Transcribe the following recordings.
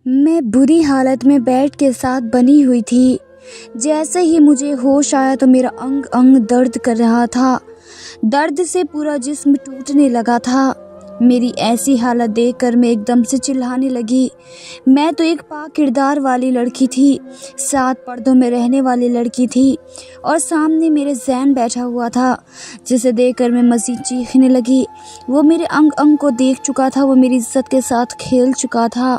میں بری حالت میں بیڈ کے ساتھ بنی ہوئی تھی۔ جیسے ہی مجھے ہوش آیا تو میرا انگ انگ درد کر رہا تھا۔ درد سے پورا جسم ٹوٹنے لگا تھا۔ میری ایسی حالت دیکھ کر میں ایک دم سے چلانے لگی۔ میں تو ایک پاک کردار والی لڑکی تھی، 7 پردوں میں رہنے والی لڑکی تھی، اور سامنے میرے زین بیٹھا ہوا تھا جسے دیکھ کر میں مزید چیخنے لگی۔ وہ میرے انگ انگ کو دیکھ چکا تھا، وہ میری عزت کے ساتھ کھیل چکا تھا۔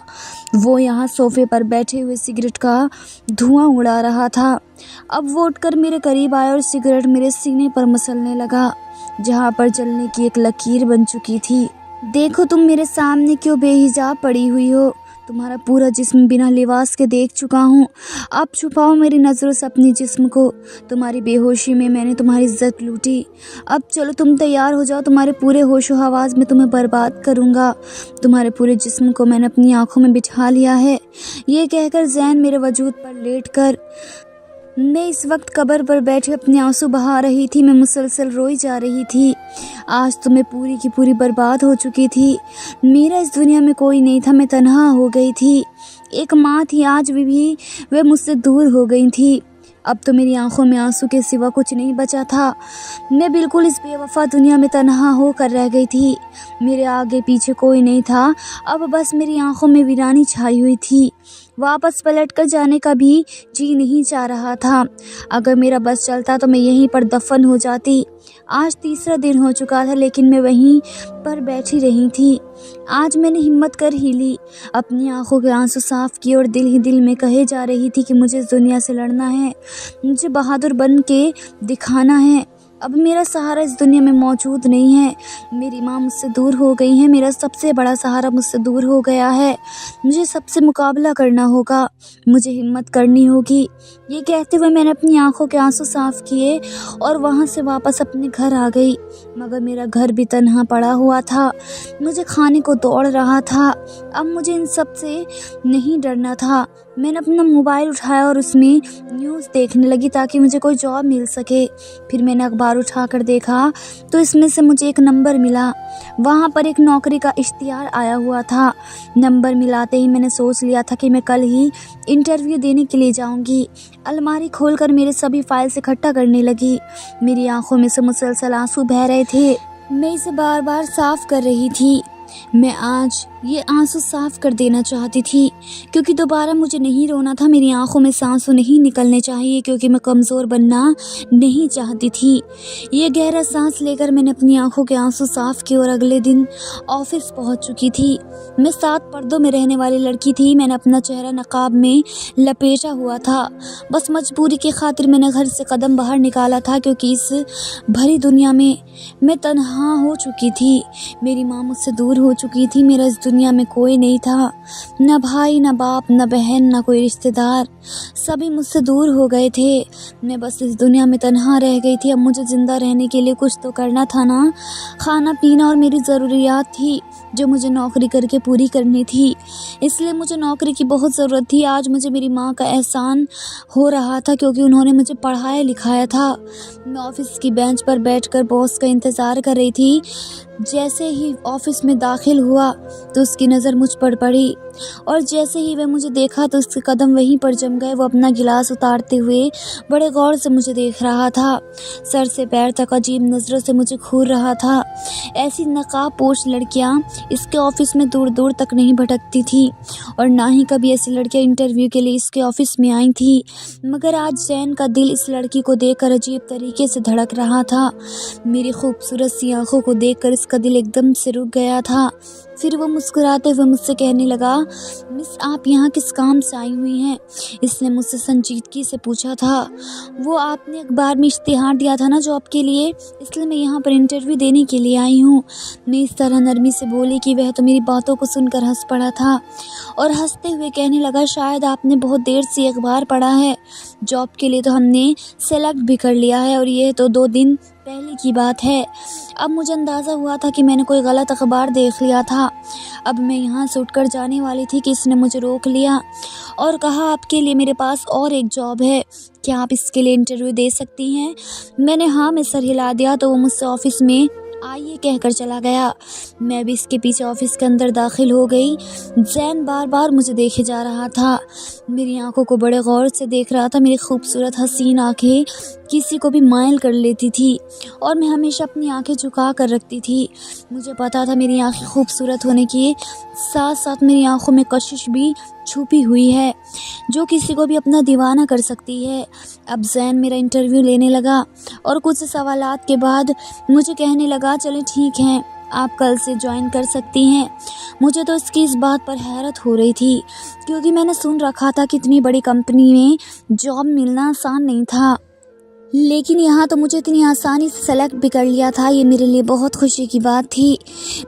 وہ یہاں صوفے پر بیٹھے ہوئے سگریٹ کا دھواں اڑا رہا تھا۔ اب وہ اٹھ کر میرے قریب آیا اور سگریٹ میرے سینے پر مسلنے لگا، جہاں پر جلنے کی ایک لکیر بن چکی تھی۔ دیکھو تم میرے سامنے کیوں بے حجاب پڑی ہوئی ہو؟ تمہارا پورا جسم بنا لباس کے دیکھ چکا ہوں، اب چھپاؤ میری نظروں سے اپنی جسم کو۔ تمہاری بے ہوشی میں میں نے تمہاری عزت لوٹی، اب چلو تم تیار ہو جاؤ، تمہارے پورے ہوش و حواس میں تمہیں برباد کروں گا۔ تمہارے پورے جسم کو میں نے اپنی آنکھوں میں بٹھا لیا ہے۔ یہ کہہ کر زین میرے وجود پر لیٹ کر، میں اس وقت قبر پر بیٹھے اپنے آنسو بہا رہی تھی۔ میں مسلسل روئی جا رہی تھی۔ آج تو میں پوری کی پوری برباد ہو چکی تھی۔ میرا اس دنیا میں کوئی نہیں تھا، میں تنہا ہو گئی تھی۔ ایک ماں تھی، آج بھی وہ مجھ سے دور ہو گئی تھی۔ اب تو میری آنکھوں میں آنسو کے سوا کچھ نہیں بچا تھا۔ میں بالکل اس بے وفا دنیا میں تنہا ہو کر رہ گئی تھی۔ میرے آگے پیچھے کوئی نہیں تھا، اب بس میری آنکھوں میں ویرانی چھائی ہوئی تھی۔ واپس پلٹ کر جانے کا بھی جی نہیں چاہ رہا تھا۔ اگر میرا بس چلتا تو میں یہیں پر دفن ہو جاتی۔ آج تیسرا دن ہو چکا تھا لیکن میں وہیں پر بیٹھی رہی تھی۔ آج میں نے ہمت کر ہی لی، اپنی آنکھوں کے آنسو صاف کیے اور دل ہی دل میں کہے جا رہی تھی کہ مجھے اس دنیا سے لڑنا ہے، مجھے بہادر بن کے دکھانا ہے۔ اب میرا سہارا اس دنیا میں موجود نہیں ہے۔ میری ماں مجھ سے دور ہو گئی ہے، میرا سب سے بڑا سہارا مجھ سے دور ہو گیا ہے۔ مجھے سب سے مقابلہ کرنا ہوگا، مجھے ہمت کرنی ہوگی۔ یہ کہتے ہوئے میں نے اپنی آنکھوں کے آنسو صاف کیے اور وہاں سے واپس اپنے گھر آ گئی، مگر میرا گھر بھی تنہا پڑا ہوا تھا۔ مجھے کھانے کو دوڑ رہا تھا۔ اب مجھے ان سب سے نہیں ڈرنا تھا۔ میں نے اپنا موبائل اٹھایا اور اس میں نیوز دیکھنے لگی تاکہ مجھے کوئی جاب مل سکے۔ پھر میں نے اخبار اٹھا کر دیکھا تو اس میں سے مجھے ایک نمبر ملا۔ وہاں پر ایک نوکری کا اشتہار آیا ہوا تھا۔ نمبر ملاتے ہی میں نے سوچ لیا تھا کہ میں کل ہی انٹرویو دینے کے لیے جاؤں گی۔ الماری کھول کر میرے سبھی فائلز اکٹھا کرنے لگی۔ میری آنکھوں میں سے مسلسل آنسو بہہ رہے تھے۔ میں اسے بار بار صاف کر رہی تھی۔ میں آج یہ آنسو صاف کر دینا چاہتی تھی کیونکہ دوبارہ مجھے نہیں رونا تھا۔ میری آنکھوں میں سے آنسو نہیں نکلنے چاہیے کیونکہ میں کمزور بننا نہیں چاہتی تھی۔ یہ گہرا سانس لے کر میں نے اپنی آنکھوں کے آنسو صاف کیے اور اگلے دن آفس پہنچ چکی تھی۔ میں 7 پردوں میں رہنے والی لڑکی تھی۔ میں نے اپنا چہرہ نقاب میں لپیٹا ہوا تھا۔ بس مجبوری کی خاطر میں نے گھر سے قدم باہر نکالا تھا کیونکہ اس بھری دنیا میں تنہا ہو چکی تھی۔ میری ماں مجھ سے دور ہو چکی تھی۔ میرا اس دنیا میں کوئی نہیں تھا، نہ بھائی، نہ باپ، نہ بہن، نہ کوئی رشتہ دار، سبھی مجھ سے دور ہو گئے تھے۔ میں بس اس دنیا میں تنہا رہ گئی تھی۔ اب مجھے زندہ رہنے کے لیے کچھ تو کرنا تھا نا، کھانا پینا اور میری ضروریات تھی جو مجھے نوکری کر کے پوری کرنی تھی، اس لیے مجھے نوکری کی بہت ضرورت تھی۔ آج مجھے میری ماں کا احسان ہو رہا تھا کیونکہ انہوں نے مجھے پڑھایا لکھایا تھا۔ میں آفس کی بینچ پر بیٹھ کر باس کا انتظار کر رہی تھی۔ جیسے ہی آفس میں داخل ہوا تو اس کی نظر مجھ پر پڑی اور جیسے ہی وہ مجھے دیکھا تو اس کے قدم وہیں پر جم گئے۔ وہ اپنا گلاس اتارتے ہوئے بڑے غور سے مجھے دیکھ رہا تھا، سر سے پیر تک عجیب نظروں سے مجھے گھور رہا تھا۔ ایسی نقاب پوش لڑکیاں اس کے آفس میں دور دور تک نہیں بھٹکتی تھی اور نہ ہی کبھی ایسی لڑکیاں انٹرویو کے لیے اس کے آفس میں آئی تھی، مگر آج زین کا دل اس لڑکی کو دیکھ کر عجیب طریقے سے دھڑک رہا تھا۔ میری خوبصورت سی آنکھوں کو دیکھ کر اس کا دل ایک دم سے رک گیا تھا۔ پھر وہ مسکراتے ہوئے مجھ سے کہنے لگا، مس آپ یہاں کس کام سے آئی ہوئی ہیں؟ اس نے مجھ سے سنجیدگی سے پوچھا تھا۔ وہ آپ نے اخبار میں اشتہار دیا تھا نا جاب کے لیے، اس لیے میں یہاں پر انٹرویو دینے کے لیے آئی ہوں۔ میں اس طرح نرمی سے بولی کہ وہ تو میری باتوں کو سن کر ہنس پڑا تھا اور ہنستے ہوئے کہنے لگا، شاید آپ نے بہت دیر سے اخبار پڑھا ہے، جاب کے لیے تو ہم نے سلیکٹ بھی کر لیا ہے اور یہ تو 2 دن پہلے کی بات ہے۔ اب مجھے اندازہ ہوا تھا کہ میں نے کوئی غلط اخبار دیکھ لیا تھا۔ اب میں یہاں سے اٹھ کر جانے والی تھی کہ اس نے مجھے روک لیا اور کہا، آپ کے لیے میرے پاس اور ایک جاب ہے، کیا آپ اس کے لیے انٹرویو دے سکتی ہیں؟ میں نے ہاں میں سر ہلا دیا تو وہ مجھ سے آفس میں آئیے کہہ کر چلا گیا۔ میں بھی اس کے پیچھے آفس کے اندر داخل ہو گئی۔ زین بار بار مجھے دیکھے جا رہا تھا، میری آنکھوں کو بڑے غور سے دیکھ رہا تھا۔ میری خوبصورت حسین آنکھیں کسی کو بھی مائل کر لیتی تھی اور میں ہمیشہ اپنی آنکھیں جھکا کر رکھتی تھی۔ مجھے پتا تھا میری آنکھیں خوبصورت ہونے کے ساتھ ساتھ میری آنکھوں میں کشش بھی چھپی ہوئی ہے جو کسی کو بھی اپنا دیوانہ کر سکتی ہے۔ اب زین میرا انٹرویو لینے لگا اور کچھ سوالات کے بعد مجھے کہنے لگا چلیں ٹھیک ہے، آپ کل سے جوائن کر سکتی ہیں۔ مجھے تو اس بات پر حیرت ہو رہی تھی کیونکہ میں نے سن رکھا تھا کہ اتنی بڑی کمپنی میں جاب ملنا آسان نہیں تھا، لیکن یہاں تو مجھے اتنی آسانی سے سلیکٹ بھی کر لیا تھا۔ یہ میرے لیے بہت خوشی کی بات تھی۔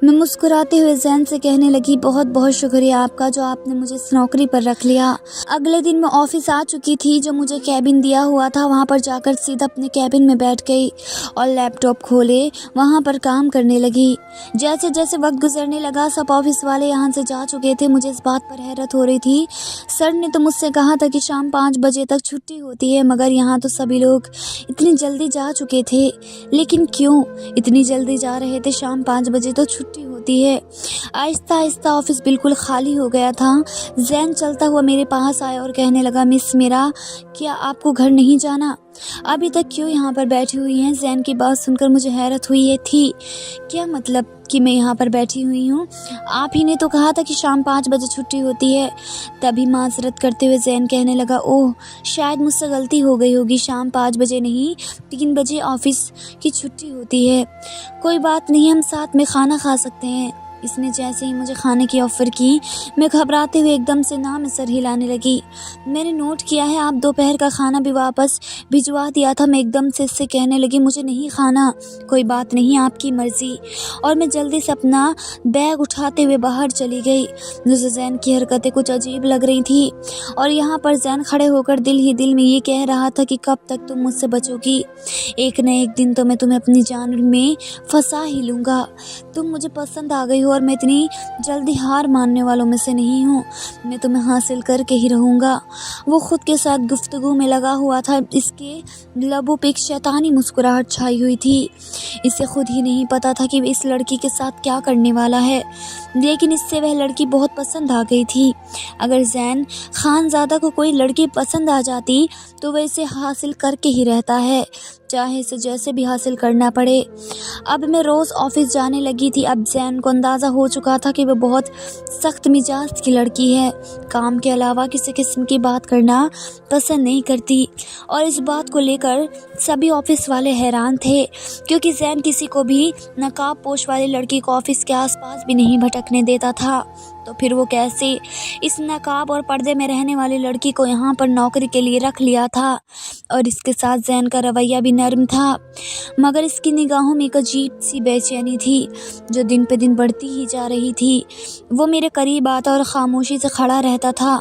میں مسکراتے ہوئے زین سے کہنے لگی بہت بہت شکریہ آپ کا جو آپ نے مجھے اس نوکری پر رکھ لیا۔ اگلے دن میں آفس آ چکی تھی، جو مجھے کیبن دیا ہوا تھا وہاں پر جا کر سیدھا اپنے کیبن میں بیٹھ گئی اور لیپ ٹاپ کھولے وہاں پر کام کرنے لگی۔ جیسے جیسے وقت گزرنے لگا سب آفس والے یہاں سے جا چکے تھے۔ مجھے اس بات پر حیرت ہو رہی تھی، سر نے تو مجھ سے کہا تھا کہ شام 5 بجے تک چھٹی ہوتی ہے، مگر یہاں تو سبھی لوگ اتنی جلدی جا چکے تھے، لیکن کیوں اتنی جلدی جا رہے تھے؟ شام 5 بجے تو چھٹی ہوتی ہے۔ آہستہ آہستہ آفس بالکل خالی ہو گیا تھا۔ زین چلتا ہوا میرے پاس آیا اور کہنے لگا مس میرا، کیا آپ کو گھر نہیں جانا؟ ابھی تک کیوں یہاں پر بیٹھی ہوئی ہیں؟ زین کی بات سن کر مجھے حیرت ہوئی۔ یہ تھی کیا مطلب کہ میں یہاں پر بیٹھی ہوئی ہوں؟ آپ ہی نے تو کہا تھا کہ شام 5 بجے چھٹی ہوتی ہے۔ تبھی معذرت کرتے ہوئے زین کہنے لگا اوہ شاید مجھ سے غلطی ہو گئی ہوگی، شام 5 بجے نہیں 3 بجے آفس کی چھٹی ہوتی ہے۔ کوئی بات نہیں، ہم ساتھ میں کھانا کھا سکتے ہیں۔ اس نے جیسے ہی مجھے کھانے کی آفر کی، میں گھبراتے ہوئے ایک دم سے نہ میں سر ہلانے لگی۔ میں نے نوٹ کیا ہے آپ دوپہر کا کھانا بھی واپس بھجوا دیا تھا۔ میں ایک دم سے اس سے کہنے لگی مجھے نہیں کھانا۔ کوئی بات نہیں، آپ کی مرضی۔ اور میں جلدی سے اپنا بیگ اٹھاتے ہوئے باہر چلی گئی۔ مجھے زین کی حرکتیں کچھ عجیب لگ رہی تھی اور یہاں پر زین کھڑے ہو کر دل ہی دل میں یہ کہہ رہا تھا کہ کب تک تم مجھ سے بچو گی؟ ایک نہ ایک دن تو میں تمہیں اپنی جان میں پھنسا ہی لوں گا۔ تم مجھے پسند آ گئی ہو اور میں اتنی جلدی ہار ماننے والوں میں سے نہیں ہوں۔ میں تمہیں حاصل کر کے ہی رہوں گا۔ وہ خود کے ساتھ گفتگو میں لگا ہوا تھا۔ اس کے لبوں پہ ایک شیطانی مسکراہٹ چھائی ہوئی تھی۔ اسے خود ہی نہیں پتا تھا کہ اس لڑکی کے ساتھ کیا کرنے والا ہے، لیکن اس سے وہ لڑکی بہت پسند آ گئی تھی۔ اگر زین خانزادہ کو کوئی لڑکی پسند آ جاتی تو وہ اسے حاصل کر کے ہی رہتا ہے، چاہے اسے جیسے بھی حاصل کرنا پڑے۔ اب میں روز آفس جانے لگی تھی۔ اب زین کو اندازہ ہو چکا تھا کہ وہ بہت سخت مزاج کی لڑکی ہے، کام کے علاوہ کسی قسم کی بات کرنا پسند نہیں کرتی، اور اس بات کو لے کر سبھی آفس والے حیران تھے کیونکہ زین کسی کو بھی نقاب پوش والی لڑکی کو آفس کے آس پاس بھی نہیں بھٹکنے دیتا تھا، تو پھر وہ کیسے اس نقاب اور پردے میں رہنے والی لڑکی کو یہاں پر نوکری کے لیے رکھ لیا تھا۔ اور اس کے ساتھ زین کا رویہ بھی نرم تھا، مگر اس کی نگاہوں میں ایک عجیب سی بے چینی تھی جو دن پہ دن بڑھتی ہی جا رہی تھی۔ وہ میرے قریب آتا اور خاموشی سے کھڑا رہتا تھا،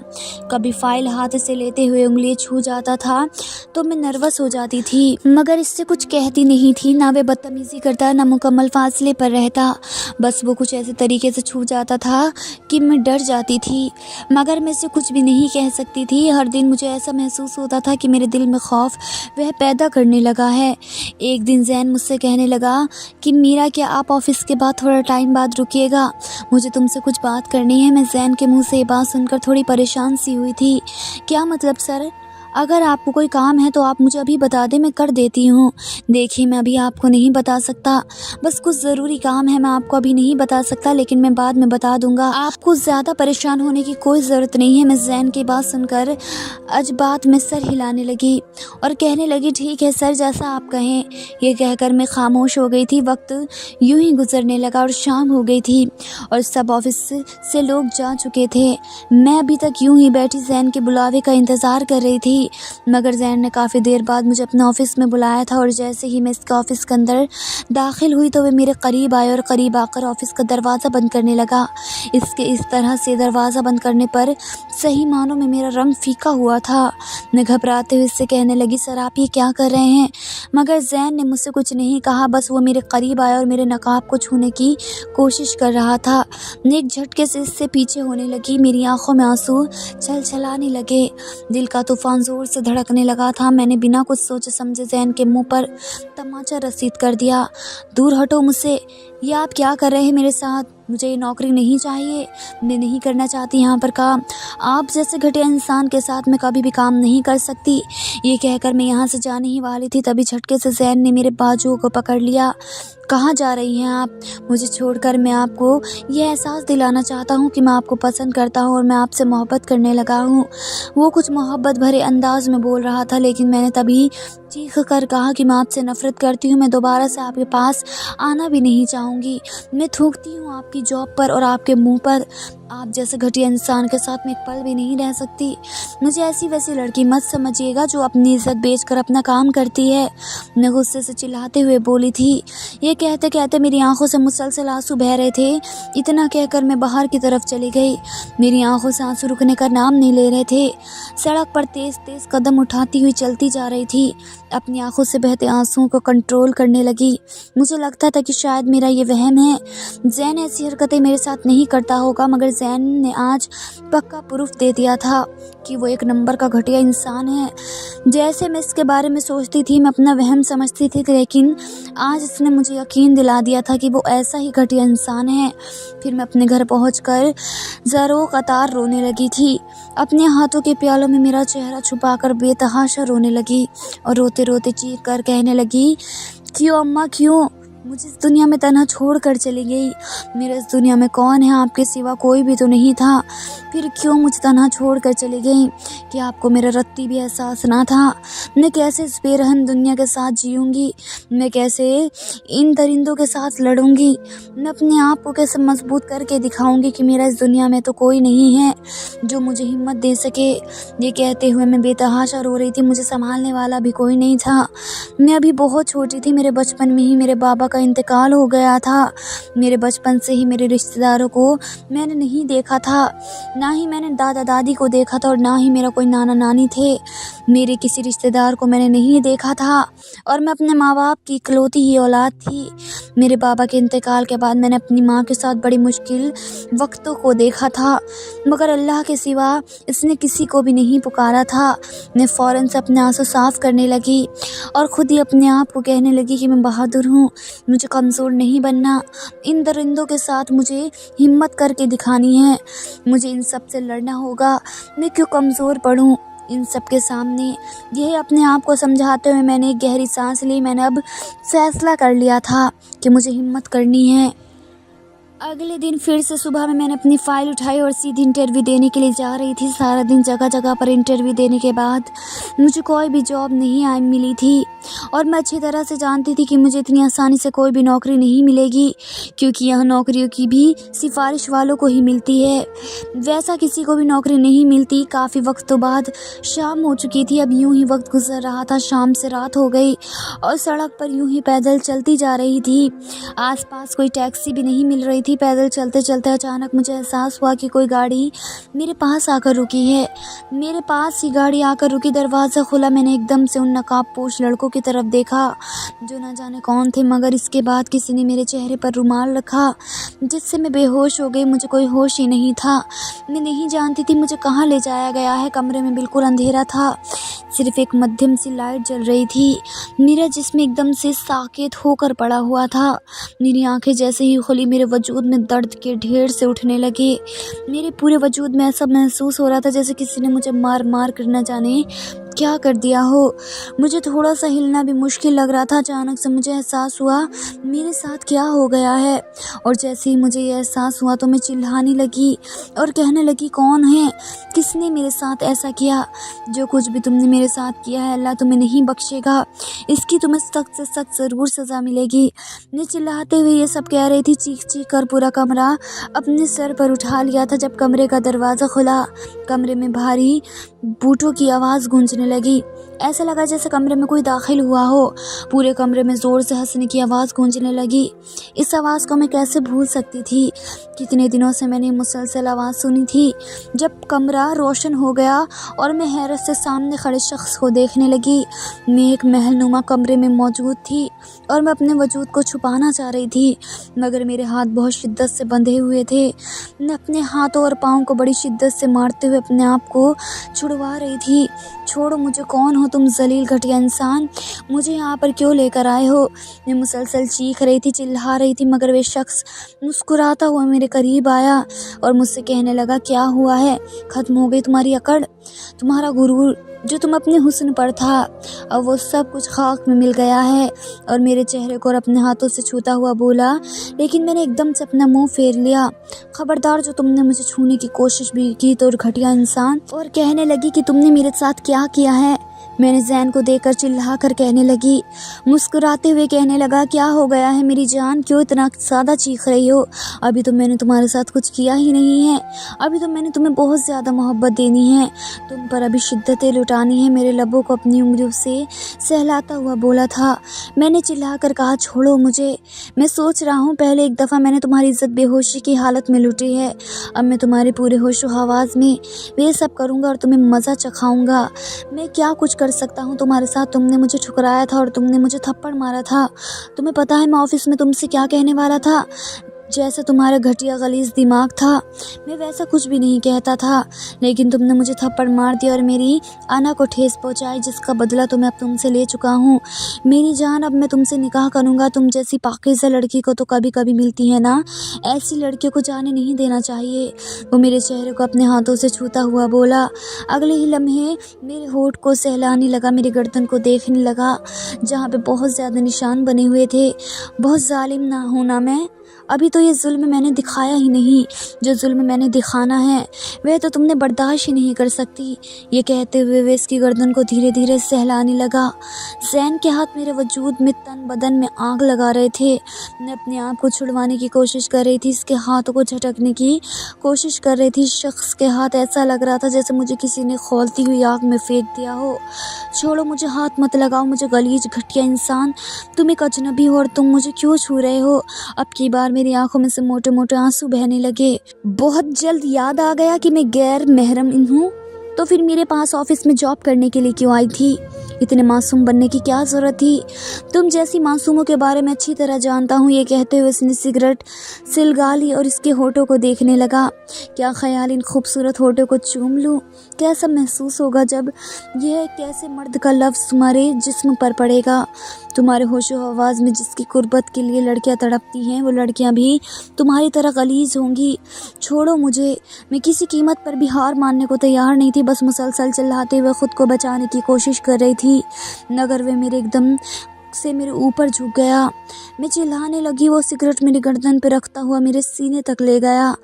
کبھی فائل ہاتھ سے لیتے ہوئے انگلیاں چھو جاتا تھا تو میں نروس ہو جاتی تھی، مگر اس سے کچھ کہتی نہیں تھی، نہ وہ بدتمیزی کرتا نہ مکمل فاصلے پر رہتا، بس وہ کچھ ایسے طریقے سے چھو جاتا تھا کہ میں ڈر جاتی تھی، مگر میں اسے کچھ بھی نہیں کہہ سکتی تھی۔ ہر دن مجھے ایسا محسوس ہوتا تھا کہ میرے دل میں خوف وہ پیدا کرنے لگا ہے۔ ایک دن زین مجھ سے کہنے لگا کہ میرا کیا آپ آفس کے بعد تھوڑا ٹائم بعد رکیے گا، مجھے تم سے کچھ بات کرنی ہے۔ میں زین کے منہ سے یہ بات سن کر تھوڑی پریشان سی ہوئی تھی۔ کیا مطلب سر؟ اگر آپ کو کوئی کام ہے تو آپ مجھے ابھی بتا دیں، میں کر دیتی ہوں۔ دیکھیے میں ابھی آپ کو نہیں بتا سکتا، بس کچھ ضروری کام ہے، میں آپ کو ابھی نہیں بتا سکتا، لیکن میں بعد میں بتا دوں گا۔ آپ کو زیادہ پریشان ہونے کی کوئی ضرورت نہیں ہے۔ میں زین کی بات سن کر بات میں سر ہلانے لگی اور کہنے لگی ٹھیک ہے سر، جیسا آپ کہیں۔ یہ کہہ کر میں خاموش ہو گئی تھی۔ وقت یوں ہی گزرنے لگا اور شام ہو گئی تھی اور سب آفس سے لوگ جا چکے تھے۔ میں ابھی تک یوں ہی بیٹھی زین کے بلاوے کا انتظار کر رہی تھی، مگر زین نے کافی دیر بعد مجھے اپنے آفس میں بلایا تھا، اور جیسے ہی میں اس کے آفس کے اندر داخل ہوئی تو وہ میرے قریب آئے اور قریب آ کر آفس کا دروازہ بند کرنے لگا۔ اس کے اس طرح سے دروازہ بند کرنے پر صحیح معنوں میں میرا رنگ پھیکا ہوا تھا۔ میں گھبراتے ہوئے اس سے کہنے لگی سر آپ یہ کیا کر رہے ہیں؟ مگر زین نے مجھ سے کچھ نہیں کہا، بس وہ میرے قریب آیا اور میرے نقاب کو چھونے کی کوشش کر رہا تھا۔ میں ایک جھٹکے سے اس سے پیچھے ہونے لگی، میری آنکھوں میں آنسو چھلچھلانے لگے، دل کا طوفان زور ज़ोर से धड़कने लगा था। मैंने बिना कुछ सोचे समझे ज़ैन के मुंह पर तमाचा रसीद कर दिया। दूर हटो मुझसे, ये आप क्या कर रहे हैं मेरे साथ? मुझे ये नौकरी नहीं चाहिए, मैं नहीं करना चाहती यहाँ पर काम। आप जैसे घटिया इंसान के साथ मैं कभी भी काम नहीं कर सकती। ये कहकर मैं यहाँ से जाने ही वाली थी, तभी झटके से ज़ैन ने मेरे बाजुओं को पकड़ लिया। कहाँ जा रही हैं आप? मुझे छोड़कर। मैं आपको ये एहसास दिलाना चाहता हूँ कि मैं आपको पसंद करता हूँ और मैं आपसे मोहब्बत करने लगा हूँ। वो कुछ मोहब्बत भरे अंदाज में बोल रहा था, लेकिन मैंने तभी चीख कर कहा कि मैं आपसे नफ़रत करती हूँ। मैं दोबारा से आपके पास आना भी नहीं चाहूँगी। मैं थूकती हूँ आपकी जॉब पर और आपके मुंह पर। आप जैसे घटिया इंसान के साथ मैं एक पल भी नहीं रह सकती। मुझे ऐसी वैसी लड़की मत समझिएगा जो अपनी इज्जत बेचकर अपना काम करती है। मैं गुस्से से चिल्लाते हुए बोली थी। ये कहते कहते मेरी आंखों से मुसलसल आंसू बह रहे थे। इतना कहकर मैं बाहर की तरफ चली गई। मेरी आंखों से आंसू रुकने का नाम नहीं ले रहे थे। सड़क पर तेज़ तेज़ कदम उठाती हुई चलती जा रही थी। अपनी आंखों से बहते आंसुओं को कंट्रोल करने लगी। मुझे लगता था कि शायद मेरा ये वहम है। ज़ैन ऐसी हरकतें मेरे साथ नहीं करता होगा, मगर ज़ैन ने आज पक्का प्रूफ दे दिया था कि वो एक नंबर का घटिया इंसान है। जैसे मैं इसके बारे में सोचती थी, मैं अपना वहम समझती थी, लेकिन आज इसने मुझे यकीन दिला दिया था कि वो ऐसा ही घटिया इंसान है। फिर मैं अपने घर पहुंचकर ज़रो कतार रोने लगी थी। अपने हाथों के प्यालों में मेरा चेहरा छुपाकर बेतहाशा रोने लगी और रोते रोते चीख कर कहने लगी, क्यों अम्मा, क्यों मुझे इस दुनिया में तन्हा छोड़ कर चली गई? मेरे इस दुनिया में कौन है? आपके सिवा कोई भी तो नहीं था। फिर क्यों मुझे तन्हा छोड़ कर चली गई? कि आपको मेरा रत्ती भी एहसास ना था? मैं कैसे इस बेरहम दुनिया के साथ जीऊँगी? मैं कैसे इन दरिंदों के साथ लड़ूँगी? मैं अपने आप को कैसे मजबूत करके दिखाऊँगी कि मेरा इस दुनिया में तो कोई नहीं है जो मुझे हिम्मत दे सके? ये कहते हुए मैं बेतहाशा रो रही थी। मुझे संभालने वाला भी कोई नहीं था। मैं अभी बहुत छोटी थी। मेरे बचपन में ही मेरे बाबा का इंतकाल हो गया था। मेरे बचपन से ही मेरे रिश्तेदारों को मैंने नहीं देखा था। ना ही मैंने दादा दादी को देखा था और ना ही मेरा कोई नाना नानी थे। मेरे किसी रिश्तेदार को मैंने नहीं देखा था और मैं अपने माँ बाप की इकलौती ही औलाद थी। मेरे बाबा के इंतकाल के बाद मैंने अपनी माँ के साथ बड़ी मुश्किल वक्तों को देखा था, मगर अल्लाह के सिवा इसने किसी को भी नहीं पुकारा था। मैं फ़ौरन से अपने आंसू साफ़ करने लगी और ख़ुद ही अपने आप को कहने लगी कि मैं बहादुर हूँ, मुझे कमज़ोर नहीं बनना। इन दरिंदों के साथ मुझे हिम्मत करके दिखानी है। मुझे इन सब से लड़ना होगा। मैं क्यों कमज़ोर पड़ूँ इन सब के सामने? यह अपने आप को समझाते हुए मैंने एक गहरी सांस ली। मैंने अब फैसला कर लिया था कि मुझे हिम्मत करनी है। अगले दिन फिर से सुबह में मैंने अपनी फ़ाइल उठाई और सीधी इंटरव्यू देने के लिए जा रही थी। सारा दिन जगह जगह पर इंटरव्यू देने के बाद मुझे कोई भी जॉब नहीं मिली थी और मैं अच्छी तरह से जानती थी कि मुझे इतनी आसानी से कोई भी नौकरी नहीं मिलेगी, क्योंकि यह नौकरियों की भी सिफारिश वालों को ही मिलती है। वैसा किसी को भी नौकरी नहीं मिलती। काफ़ी वक्त तो बाद शाम हो चुकी थी। अब यूं ही वक्त गुजर रहा था। शाम से रात हो गई और सड़क पर यूं ही पैदल चलती जा रही थी। आसपास कोई टैक्सी भी नहीं मिल रही थी। पैदल चलते चलते अचानक मुझे एहसास हुआ कि कोई गाड़ी मेरे पास आकर रुकी है। मेरे पास ही गाड़ी आकर रुकी। दरवाज़ा खुला। मैंने एकदम से उन नकाबपोश लड़कों की तरफ देखा जो न जाने कौन थे, मगर इसके बाद किसी ने मेरे चेहरे पर रुमाल रखा जिससे मैं बेहोश हो गई। मुझे कोई होश ही नहीं था। मैं नहीं जानती थी मुझे कहाँ ले जाया गया है। कमरे में बिल्कुल अंधेरा था। सिर्फ एक मध्यम सी लाइट जल रही थी। मेरा जिस्म एकदम से साकेत होकर पड़ा हुआ था। मेरी आंखें जैसे ही खुली मेरे वजूद में दर्द के ढेर से उठने लगे। मेरे पूरे वजूद में ऐसा महसूस हो रहा था जैसे किसी ने मुझे मार मार कर न जाने क्या कर दिया हो। मुझे थोड़ा सा हिलना भी मुश्किल लग रहा था। अचानक से मुझे एहसास हुआ मेरे साथ क्या हो गया है, और जैसे ही मुझे ये एहसास हुआ तो मैं चिल्लाने लगी और कहने लगी, कौन है, किसने मेरे साथ ऐसा किया? जो कुछ भी तुमने मेरे साथ किया है अल्लाह तुम्हें नहीं बख्शेगा। इसकी तुम्हें सख्त से सख्त ज़रूर सज़ा मिलेगी। मैं चिल्लाते हुए ये सब कह रही थी। चीख चीख कर पूरा कमरा अपने सर पर उठा लिया था। जब कमरे का दरवाज़ा खुला, कमरे में भारी बूटों की आवाज़ गूंजने लगी। ऐसा लगा जैसे कमरे में कोई दाखिल हुआ हो। पूरे कमरे में ज़ोर से हंसने की आवाज़ गूंजने लगी। इस आवाज़ को मैं कैसे भूल सकती थी? कितने दिनों से मैंने मुसलसल आवाज़ सुनी थी। जब कमरा रोशन हो गया और मैं हैरत से सामने खड़े शख्स को देखने लगी। मैं एक महलनुमा कमरे में मौजूद थी और मैं अपने वजूद को छुपाना चाह रही थी, मगर मेरे हाथ बहुत शिद्दत से बंधे हुए थे। मैं अपने हाथों और पाँव को बड़ी शिद्दत से मारते हुए अपने आप को छुड़वा रही थी। छोड़ो मुझे, कौन हो तुम जलील घटिया इंसान, मुझे यहाँ पर क्यों लेकर आए हो? मैं मुसलसल चीख रही थी, चिल्ला रही थी, मगर वे शख्स मुस्कुराता हुआ मेरे करीब आया और मुझसे कहने लगा, क्या हुआ है? ख़त्म हो गई तुम्हारी अकड़, तुम्हारा गुरूर जो तुम अपने हुस्न पर था, अब वो सब कुछ खाक में मिल गया है। और मेरे चेहरे को और अपने हाथों से छूता हुआ बोला, लेकिन मैंने एकदम से अपना मुंह फेर लिया। खबरदार, जो तुमने मुझे छूने की कोशिश भी की तो घटिया इंसान। और कहने लगी कि तुमने मेरे साथ क्या किया है? मैंने ज़ैन को देखकर चिल्ला कर कहने लगी, मुस्कुराते हुए कहने लगा, क्या हो गया है मेरी जान, क्यों इतना ज़्यादा चीख रही हो? अभी तो मैंने तुम्हारे साथ कुछ किया ही नहीं है, अभी तो मैंने तुम्हें बहुत ज़्यादा मोहब्बत देनी है, तुम पर अभी शिद्दतें लुटानी है। मेरे लबों को अपनी उंगलियों से सहलाता हुआ बोला था। मैंने चिल्ला कर कहा, छोड़ो मुझे, मैं सोच रहा हूँ पहले एक दफ़ा मैंने तुम्हारी इज़्ज़त बेहोशी की हालत में लूटी है, अब मैं तुम्हारे पूरे होशो हवास में ये सब करूँगा और तुम्हें मज़ा चखाऊँगा। मैं क्या कुछ कर सकता हूँ तुम्हारे साथ? तुमने मुझे ठुकराया था और तुमने मुझे थप्पड़ मारा था। तुम्हें पता है मैं ऑफिस में तुमसे क्या कहने वाला था? जैसा तुम्हारा घटिया गलीज़ दिमाग था, मैं वैसा कुछ भी नहीं कहता था, लेकिन तुमने मुझे थप्पड़ मार दिया और मेरी आना को ठेस पहुंचाई, जिसका बदला तो मैं अब तुमसे ले चुका हूँ। मेरी जान, अब मैं तुमसे निकाह करूँगा। तुम जैसी पाकीज़ा लड़की को तो कभी कभी मिलती है ना, ऐसी लड़कियों को जाने नहीं देना चाहिए। वो मेरे चेहरे को अपने हाथों से छूता हुआ बोला। अगले ही लम्हे मेरे होठ को सहलाने लगा, मेरी गर्दन को देखने लगा जहाँ पे बहुत ज़्यादा निशान बने हुए थे। बहुत जालिम ना होना मैं, अभी तो ये जुल्म मैंने दिखाया ही नहीं, जो जुल्म मैंने दिखाना है वह तो तुमने बर्दाश्त ही नहीं कर सकती। ये कहते हुए वे इसकी गर्दन को धीरे धीरे सहलाने लगा। ज़ैन के हाथ मेरे वजूद में, तन बदन में आग लगा रहे थे। मैं अपने आप को छुड़वाने की कोशिश कर रही थी, इसके हाथों को झटकने की कोशिश कर रही थी। शख्स के हाथ ऐसा लग रहा था जैसे मुझे किसी ने खौलती हुई आग में फेंक दिया हो। छोड़ो मुझे, हाथ मत लगाओ मुझे, गलीज घटिया इंसान, तुम एक अजनबी हो और तुम मुझे क्यों छू रहे हो? अब की बार मेरी आंखों में से मोटे मोटे आंसू बहने लगे। बहुत जल्द याद आ गया कि मैं गैर महरम हूँ, तो फिर मेरे पास ऑफिस में जॉब करने के लिए क्यों आई थी? इतने मासूम बनने की क्या ज़रूरत थी? तुम जैसी मासूमों के बारे में अच्छी तरह जानता हूँ। ये कहते हुए उसने सिगरेट सिलगा ली और इसके होठों को देखने लगा। क्या ख्याल इन खूबसूरत होठों को चूम लूँ? कैसा महसूस होगा जब यह कैसे मर्द का लफ्ज़ तुम्हारे जिस्म पर पड़ेगा? तुम्हारे होशो हवास में जिसकी कुर्बत के लिए लड़कियां तड़पती हैं, वो लड़कियां भी तुम्हारी तरह गलीज होंगी। छोड़ो मुझे, मैं किसी कीमत पर भी हार मानने को तैयार नहीं थी, बस मुसलसल चिल्लाते हुए ख़ुद को बचाने की कोशिश कर रही थी, मगर वे मेरे एकदम से मेरे ऊपर झुक गया। मैं चिल्लाने लगी, वो सिगरेट मेरी गर्दन पर रखता हुआ मेरे सीने तक ले गया।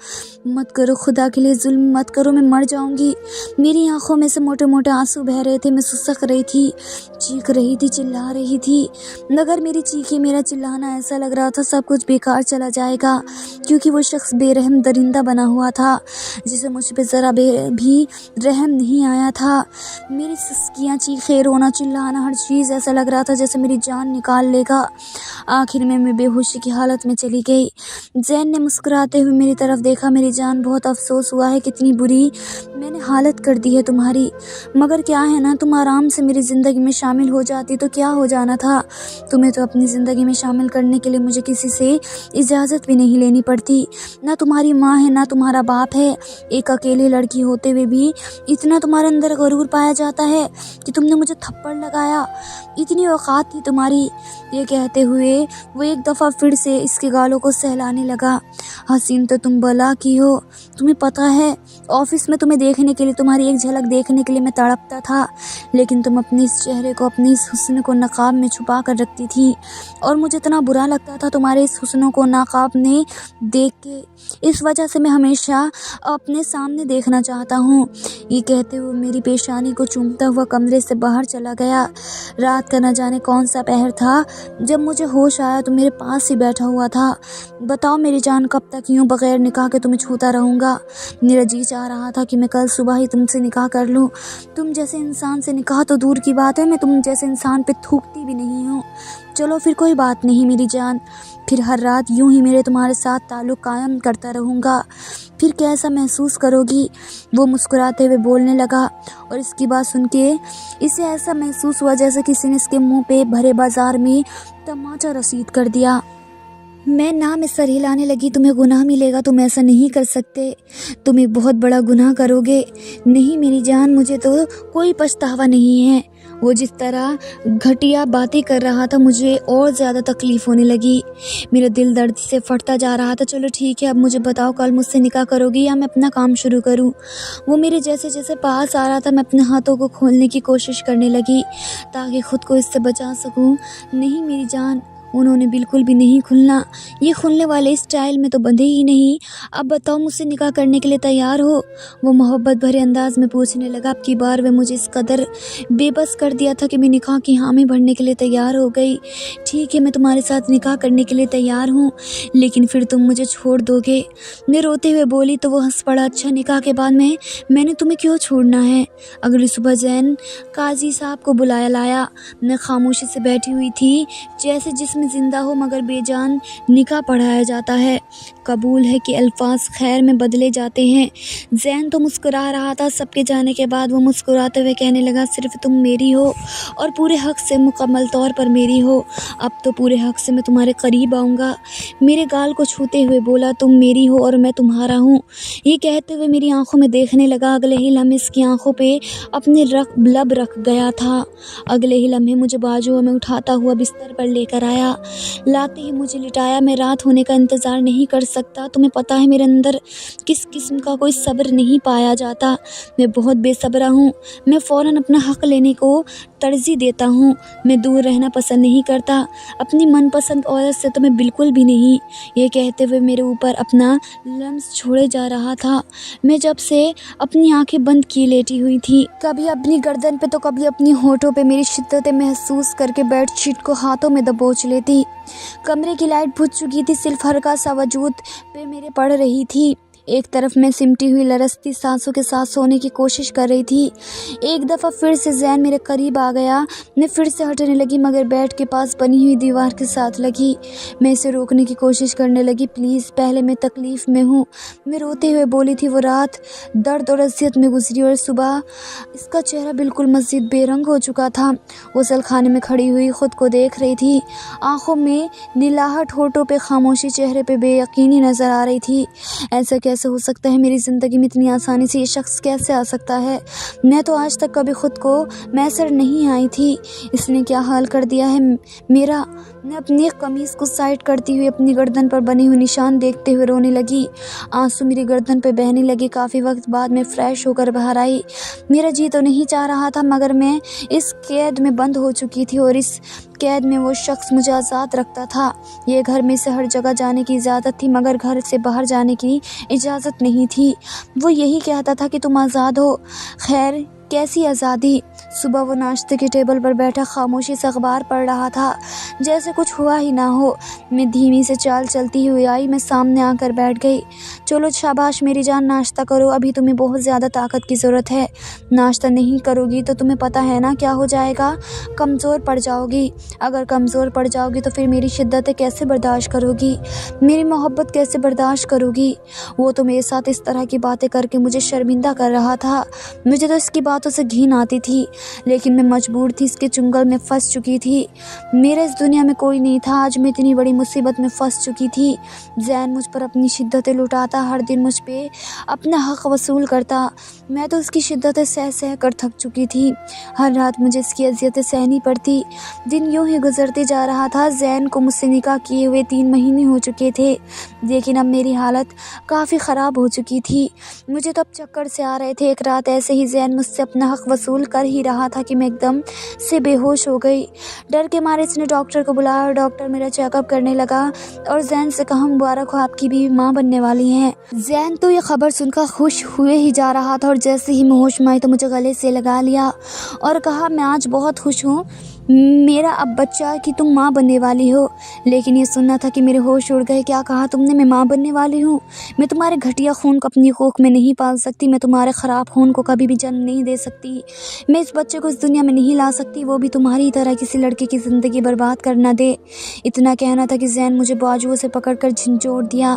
मत करो, खुदा के लिए जुल्म मत करो, मैं मर जाऊंगी। मेरी आंखों में से मोटे मोटे आंसू बह रहे थे, मैं सुसक रही थी, चीख रही थी, चिल्ला रही थी, मगर मेरी चीखें, मेरा चिल्लाना ऐसा लग रहा था सब कुछ बेकार चला जाएगा, क्योंकि वो शख्स बेरहम दरिंदा बना हुआ था जिसे मुझ पर ज़रा भी रहम नहीं आया था। मेरी सिसकियाँ, चीखें, रोना, चिल्लाना, हर चीज़ ऐसा लग रहा था जैसे मेरी जान निकाल लेगा। आखिर में मैं बेहोशी की हालत में चली गई। ज़ैन ने मुस्कुराते हुए मेरी तरफ देखा। मेरी जान, बहुत अफसोस हुआ है, कितनी बुरी मैंने हालत कर दी है तुम्हारी, मगर क्या है ना, तुम आराम से मेरी ज़िंदगी में शामिल हो जाती तो क्या हो जाना था। तुम्हें तो अपनी ज़िंदगी में शामिल करने के लिए मुझे किसी से इजाज़त भी नहीं लेनी पड़ती। ना तुम्हारी माँ है, ना तुम्हारा बाप है। एक अकेली लड़की होते हुए भी इतना तुम्हारे अंदर गरूर पाया जाता है कि तुमने मुझे थप्पड़ लगाया, इतनी औकात थी तुम्हारी। ये कहते हुए वो एक दफ़ा फिर से इसके गालों को सहलाने लगा। हसीन तो तुम भला की हो, तुम्हें पता है ऑफिस में तुम्हें देखने के लिए, तुम्हारी एक झलक देखने के लिए मैं तड़पता था, लेकिन तुम अपने इस चेहरे को, अपनी इस हुस्न को नकाब में छुपा कर रखती थी, और मुझे इतना बुरा लगता था तुम्हारे इस हुस्न को नकाब में देख के। इस वजह से मैं हमेशा अपने सामने देखना चाहता हूँ। ये कहते हुए मेरी पेशानी को चूमता हुआ कमरे से बाहर चला गया। रात का न जाने कौन सा पहर था, जब मुझे होश आया तो मेरे पास ही बैठा हुआ था। बताओ मेरी जान, कब तक यूँ बग़ैर निकाह के तुम्हें छूता रहूँगा? मेरा जी चाह रहा था कि मैं कल सुबह ही तुमसे निकाह कर लूँ। तुम जैसे इंसान से निकाह तो दूर की बात है, मैं तुम जैसे इंसान पे थूकती भी नहीं हूँ। चलो फिर कोई बात नहीं मेरी जान, फिर हर रात यूं ही मेरे तुम्हारे साथ ताल्लुक़ कायम करता रहूँगा, फिर कैसा महसूस करोगी। वो मुस्कुराते हुए बोलने लगा और इसकी बात सुन के इसे ऐसा महसूस हुआ जैसे किसी ने इसके मुंह पे भरे बाजार में तमाचा रसीद कर दिया। मैं ना में सर हिलाने लगी। तुम्हें गुनाह मिलेगा, तुम ऐसा नहीं कर सकते, तुम एक बहुत बड़ा गुनाह करोगे। नहीं मेरी जान, मुझे तो कोई पछतावा नहीं है। वो जिस तरह घटिया बातें कर रहा था मुझे और ज़्यादा तकलीफ़ होने लगी। मेरा दिल दर्द से फटता जा रहा था। चलो ठीक है, अब मुझे बताओ कल मुझसे निकाह करोगी या मैं अपना काम शुरू करूं। वो मेरे जैसे जैसे पास आ रहा था मैं अपने हाथों को खोलने की कोशिश करने लगी ताकि ख़ुद को इससे बचा सकूं। नहीं मेरी जान, उन्होंने बिल्कुल भी नहीं खुलना। ये खुलने वाले स्टाइल में तो बंधे ही नहीं। अब बताओ मुझसे निकाह करने के लिए तैयार हो। वो मोहब्बत भरे अंदाज में पूछने लगा। अब की बार वह मुझे इस कदर बेबस कर दिया था कि मैं निकाह की हामी भरने के लिए तैयार हो गई। ठीक है, मैं तुम्हारे साथ निकाह करने के लिए तैयार हूँ, लेकिन फिर तुम मुझे छोड़ दोगे। मैं रोते हुए बोली तो वो हंस पड़ा। अच्छा, निकाह के बाद मैंने तुम्हें क्यों छोड़ना है। अगली सुबह जैन काजी साहब को बुलाया लाया। मैं खामोशी से बैठी हुई थी जैसे जिसमें जिंदा हो मगर बेजान निकाह पढ़ाया जाता है। कबूल है कि अल्फाज खैर में बदले जाते हैं। जैन तो मुस्कुरा रहा था। सबके जाने के बाद वो मुस्कुराते हुए कहने लगा, सिर्फ तुम मेरी हो और पूरे हक से, मुकम्मल तौर पर मेरी हो। अब तो पूरे हक से मैं तुम्हारे करीब आऊँगा। मेरे गाल को छूते हुए बोला, तुम मेरी हो और मैं तुम्हारा हूँ। ये कहते हुए मेरी आंखों में देखने लगा। अगले ही लम्हे इसकी आंखों पे अपने लब रख गया था। अगले ही लम्हे मुझे बाजुओं में उठाता हुआ बिस्तर पर लेकर आया। लाते ही मुझे लिटाया। मैं रात होने का इंतज़ार नहीं कर सकता। तुम्हें पता है मेरे अंदर किस किस्म का कोई सब्र नहीं पाया जाता। मैं बहुत बेसब्रा हूँ। मैं फ़ौरन अपना हक़ लेने को तरजीह देता हूँ। मैं दूर रहना पसंद नहीं करता अपनी मनपसंद औरत से, तो मैं बिल्कुल भी नहीं। ये कहते हुए मेरे ऊपर अपना लम्स छोड़े जा रहा था। मैं जब से अपनी आंखें बंद किए लेटी हुई थी, कभी अपनी गर्दन पे तो कभी अपनी होठों पे मेरी शिद्दतें महसूस करके बेडशीट को हाथों में दबोच लेती। कमरे की लाइट बुझ चुकी थी। सिर्फ हल्का सा वजूद पे मेरे पड़ रही थी। एक तरफ मैं सिमटी हुई लरसती सांसों के साथ सोने की कोशिश कर रही थी। एक दफ़ा फिर से जैन मेरे करीब आ गया। मैं फिर से हटने लगी मगर बेड के पास बनी हुई दीवार के साथ लगी। मैं इसे रोकने की कोशिश करने लगी। प्लीज़, पहले मैं तकलीफ़ में हूँ, मैं रोते हुए बोली थी। वो रात दर्द और अज़ियत में गुजरी और सुबह इसका चेहरा बिल्कुल मज़ीद बेरंग हो चुका था। गुसल खाने में खड़ी हुई ख़ुद को देख रही थी। आँखों में नीलाहट, होठों पे खामोशी, चेहरे पे बेयकीनी नज़र आ रही थी। ऐसा कैसे हो सकता है मेरी ज़िंदगी में इतनी आसानी से ये शख्स कैसे आ सकता है। मैं तो आज तक कभी ख़ुद को मैसर नहीं आई थी। इसने क्या हाल कर दिया है मेरा। मैं अपनी कमीज़ को साइड करती हुई अपनी गर्दन पर बने हुए निशान देखते हुए रोने लगी। आंसू मेरी गर्दन पर बहने लगे। काफ़ी वक्त बाद मैं फ़्रेश होकर बाहर आई। मेरा जी तो नहीं चाह रहा था मगर मैं इस कैद में बंद हो चुकी थी और इस कैद में वो शख्स मुझे आज़ाद रखता था। ये घर में से हर जगह जाने की इजाज़त थी मगर घर से बाहर जाने की इजाज़त नहीं थी। वो यही कहता था कि तुम आज़ाद हो। खैर, कैसी आज़ादी। सुबह वो नाश्ते के टेबल पर बैठा खामोशी से अखबार पढ़ रहा था जैसे कुछ हुआ ही ना हो। मैं धीमी से चाल चलती हुई आई। मैं सामने आकर बैठ गई। चलो शाबाश मेरी जान, नाश्ता करो, अभी तुम्हें बहुत ज़्यादा ताकत की ज़रूरत है। नाश्ता नहीं करोगी तो तुम्हें पता है ना क्या हो जाएगा, कमज़ोर पड़ जाओगी। अगर कमज़ोर पड़ जाओगी तो फिर मेरी शिद्दतें कैसे बर्दाश्त करोगी, मेरी मोहब्बत कैसे बर्दाश्त करोगी। वो तो मेरे साथ इस तरह की बातें करके मुझे शर्मिंदा कर रहा था। मुझे तो इसकी बातों से घिन आती थी लेकिन मैं मजबूर थी। इसके चुंगल में फंस चुकी थी। मेरे इस दुनिया में कोई नहीं था। आज मैं इतनी बड़ी मुसीबत में फंस चुकी थी। जैन मुझ पर अपनी शिद्दतें लुटाता, हर दिन मुझ पे अपना हक़ वसूल करता। मैं तो उसकी शिद्दतें सह सह कर थक चुकी थी। हर रात मुझे इसकी अज़ियतें सहनी पड़ती। दिन यूं ही गुजरते जा रहा था। जैन को मुझसे निकाह किए हुए 3 महीने हो चुके थे लेकिन अब मेरी हालत काफ़ी ख़राब हो चुकी थी। मुझे तो अब चक्कर से आ रहे थे। एक रात ऐसे ही जैन मुझसे अपना हक़ वसूल कर ही रहा था कि मैं एकदम से बेहोश हो गई। डर के मारे इसने डॉक्टर को बुलाया और डॉक्टर मेरा चेकअप करने लगा और जैन से कहा, मुबारक हो, आपकी बीवी माँ बनने वाली हैं। जैन तो ये खबर सुनकर खुश हुए ही जा रहा था और जैसे ही मैं होश में आई तो मुझे गले से लगा लिया और कहा, मैं आज बहुत खुश हूँ। मेरा अब बच्चा कि तुम माँ बनने वाली हो। लेकिन ये सुनना था कि मेरे होश उड़ गए। क्या कहा तुमने? मैं माँ बनने वाली हूँ? मैं तुम्हारे घटिया खून को अपनी कोख में नहीं पाल सकती। मैं तुम्हारे ख़राब खून को कभी भी जन्म नहीं दे सकती। मैं इस बच्चे को इस दुनिया में नहीं ला सकती, वो भी तुम्हारी तरह किसी लड़के की ज़िंदगी बर्बाद कर न दे। इतना कहना था कि ज़ैन मुझे बाजुओं से पकड़ कर झंझोड़ दिया।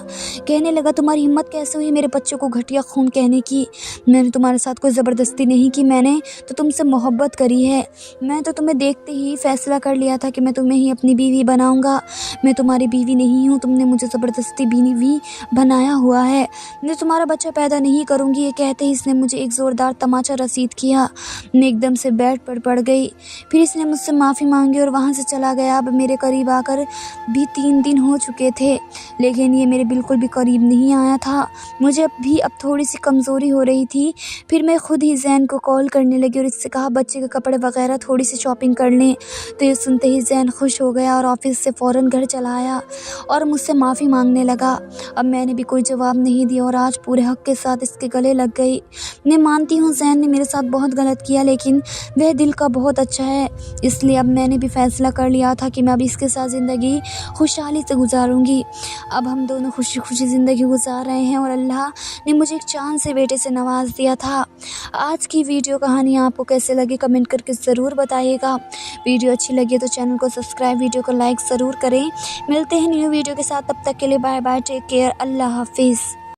कहने लगा, तुम्हारी हिम्मत कैसे हुई मेरे बच्चे को घटिया खून कहने की? मैंने तुम्हारे साथ कोई ज़बरदस्ती नहीं की, मैंने तो तुमसे मोहब्बत करी है। मैं तो तुम्हें देखते ही फैसला कर लिया था कि मैं तुम्हें ही अपनी बीवी बनाऊंगा। मैं तुम्हारी बीवी नहीं हूँ, तुमने मुझे ज़बरदस्ती बीवी बनाया हुआ है। मैं तुम्हारा बच्चा पैदा नहीं करूँगी। ये कहते ही इसने मुझे एक ज़ोरदार तमाचा रसीद किया। मैं एकदम से बेड पर पड़ गई। फिर इसने मुझसे माफ़ी मांगी और वहाँ से चला गया। अब मेरे करीब आकर भी 3 दिन हो चुके थे, लेकिन ये मेरे बिल्कुल भी करीब नहीं आया था। मुझे अब थोड़ी सी कमज़ोरी हो रही थी। फिर मैं खुद ही ज़ैन को कॉल करने लगी और इससे कहा बच्चे के कपड़े वगैरह थोड़ी सी शॉपिंग कर लें। तो ये सुनते ही ज़ैन खुश हो गया और ऑफिस से फ़ौरन घर चला आया और मुझसे माफ़ी मांगने लगा। अब मैंने भी कोई जवाब नहीं दिया और आज पूरे हक़ के साथ इसके गले लग गई। मैं मानती हूँ ज़ैन ने मेरे साथ बहुत गलत किया, लेकिन वह दिल का बहुत अच्छा है। इसलिए अब मैंने भी फ़ैसला कर लिया था कि मैं अब इसके साथ ज़िंदगी खुशहाली से गुजारूँगी। अब हम दोनों खुशी खुशी ज़िंदगी गुजार रहे हैं और अल्लाह ने मुझे एक चाँद से बेटे से नवाज दिया था। आज की वीडियो कहानी आपको कैसे लगी कमेंट करके ज़रूर बताइएगा। वीडियो अच्छी लगी तो चैनल को सब्सक्राइब, वीडियो को लाइक ज़रूर करें। मिलते हैं न्यू वीडियो के साथ, तब तक के लिए बाय बाय, टेक केयर, अल्लाह हाफिज़।